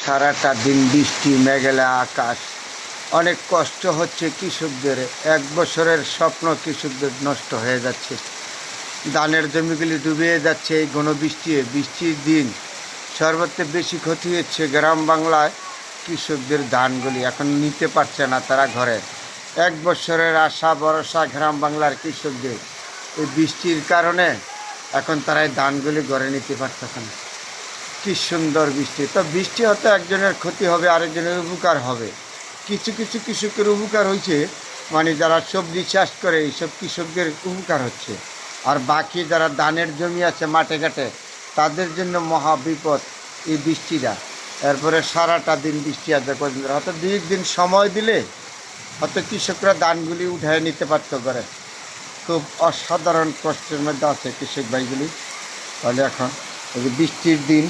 সারাটা দিন বৃষ্টি, মেঘলা আকাশ, অনেক কষ্ট হচ্ছে কৃষকদের। এক বছরের স্বপ্ন কৃষকদের নষ্ট হয়ে যাচ্ছে। ধানের জমিগুলি ডুবিয়ে যাচ্ছে এই ঘন বৃষ্টির দিন। সর্বত্র বেশি ক্ষতি হচ্ছে গ্রাম বাংলায়। কৃষকদের ধানগুলি এখন নিতে পারছে না তারা ঘরে। এক বছরের আশা ভরসা গ্রাম বাংলার কৃষকদের, এই বৃষ্টির কারণে এখন তারা এই ধানগুলি ঘরে নিতে পারতেছে না। কি সুন্দর বৃষ্টি! তো বৃষ্টি হতে একজনের ক্ষতি হবে, আরেকজনের উপকার হবে। কিছু কিছু কৃষকের উপকার হয়েছে, মানে যারা সবজি চাষ করে এইসব কৃষকদের উপকার হচ্ছে। আর বাকি যারা ধানের জমি আছে মাঠে ঘাটে, তাদের জন্য মহা বিপদ এই বৃষ্টিটা। এরপরে সারাটা দিন বৃষ্টি আছে কদিন ধরে, হয়তো 2 দিন সময় দিলে হয়তো কৃষকরা ধানগুলি উঠায় নিতে পারতো করে। খুব অসাধারণ কষ্টের মধ্যে আছে কৃষক ভাইগুলি। তাহলে এখন এই যে বৃষ্টির দিন,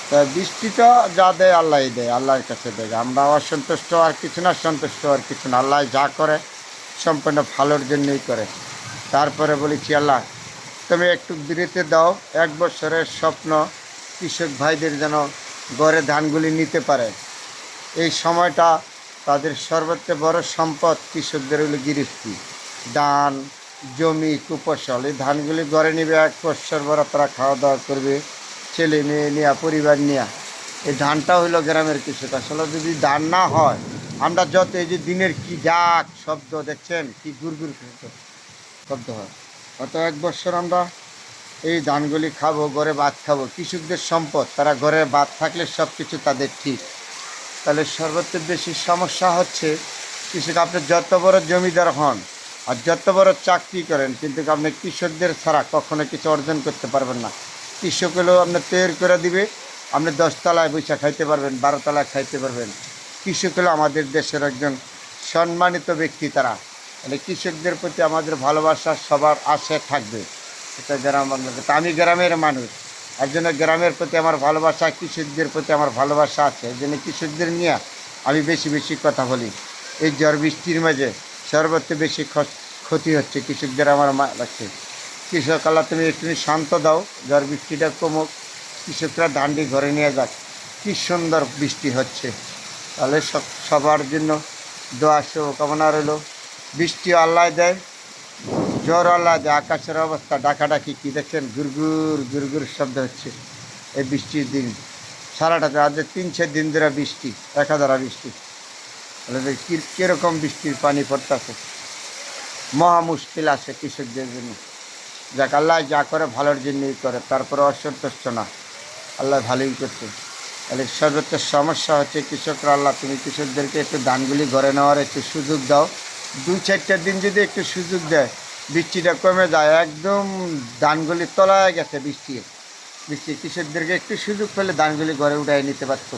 তা বৃষ্টিটা যা দেয় আল্লাহ দেয়, আল্লাহর কাছে দেয়। আমরা অসন্তুষ্ট আর কিছু না, সন্তুষ্ট আর কিছু না। আল্লাহ যা করে সম্পূর্ণ ভালোর জন্যই করে। তারপরে বলেছি, আল্লাহ তুমি একটু বিরতি দাও, এক বছরের স্বপ্ন কৃষক ভাইদের যেন ঘরে ধানগুলি নিতে পারে। এই সময়টা তাদের সর্বোচ্চ বড় সম্পদ কৃষকদের হলো গৃহস্থী, ধান, জমি, কুফসল। এই ধানগুলি ঘরে নিবে, এক বছর বড় তারা খাওয়া দাওয়া করবে, ছেলে মেয়ে নিয়ে, পরিবার নিয়ে। এই ধানটা হইলো গ্রামের কৃষক। আসলে যদি ধান না হয়, আমরা যত এই যে দিনের কি ডাক শব্দ দেখছেন, কি গুড়গুড় শব্দ হয়, অত এক বছর আমরা এই ধানগুলি খাবো, ঘরে ভাত খাবো। কৃষকদের সম্পদ, তারা ঘরে ভাত থাকলে সব কিছু তাদের ঠিক। তাহলে সর্বোচ্চ বেশি সমস্যা হচ্ছে কৃষক। আপনি যত বড় জমিদার হন আর যত বড় চাকরি করেন, কিন্তু আপনি কৃষকদের ছাড়া কখনো কিছু অর্জন করতে পারবেন না। কৃষক হলেও আপনি তৈরি করে দিবে, আপনি 10 তলায় বৈশা খাইতে পারবেন, 12 তলায় খাইতে পারবেন। কৃষক হলো আমাদের দেশের একজন সম্মানিত ব্যক্তি তারা। তাহলে কৃষকদের প্রতি আমাদের ভালোবাসা সবার আশে থাকবে। এটা গ্রাম বাংলাতে, আমি গ্রামের মানুষ, আর জন্য গ্রামের প্রতি আমার ভালোবাসা, কৃষকদের প্রতি আমার ভালোবাসা আছে। এই জন্য কৃষকদের নিয়ে আমি বেশি বেশি কথা বলি। এই ঝড় বৃষ্টির মাঝে সর্বত্র বেশি ক্ষতি হচ্ছে কৃষকদের আমার লাগছে। কৃষক আল্লাহ তুমি একটু শান্ত দাও, ঝড় বৃষ্টিটা কমুক, কৃষকরা ধানটি ঘরে নিয়ে যাক। কী সুন্দর বৃষ্টি হচ্ছে। তাহলে সবার জন্য দোয়া শুভকামনা রইল। বৃষ্টিও আল্লাহ দেয়, জ্বর আল্লাহ দেয়। আকাশের অবস্থা ডাকাডাকি কী দেখছেন, গুড়গুড় গুড়গুড় শব্দ হচ্ছে এই বৃষ্টির দিন। সারাটাতে আজ 3-4 দিন ধরে বৃষ্টি, একাধারা বৃষ্টি। তাহলে কীরকম বৃষ্টির পানি পড়তেছে, মহা মুশকিল আছে কৃষকদের জন্য। যাক, আল্লাহ যা করে ভালোর জন্যই করে, তারপরে অসন্তুষ্ট না, আল্লাহ ভালোই করছে। তাহলে সর্বোচ্চ সমস্যা হচ্ছে কৃষকরা। আল্লাহ তুমি কৃষকদেরকে একটু ধানগুলি ঘরে নেওয়ার একটু সুযোগ দাও। 2-4 দিন যদি একটু সুযোগ দেয়, বৃষ্টিটা কমে যায়, একদম ধানগুলি তলায় গেছে বৃষ্টি। কৃষকদেরকে একটু সুযোগ পেলে ধানগুলি ঘরে উঠায় নিতে পারত।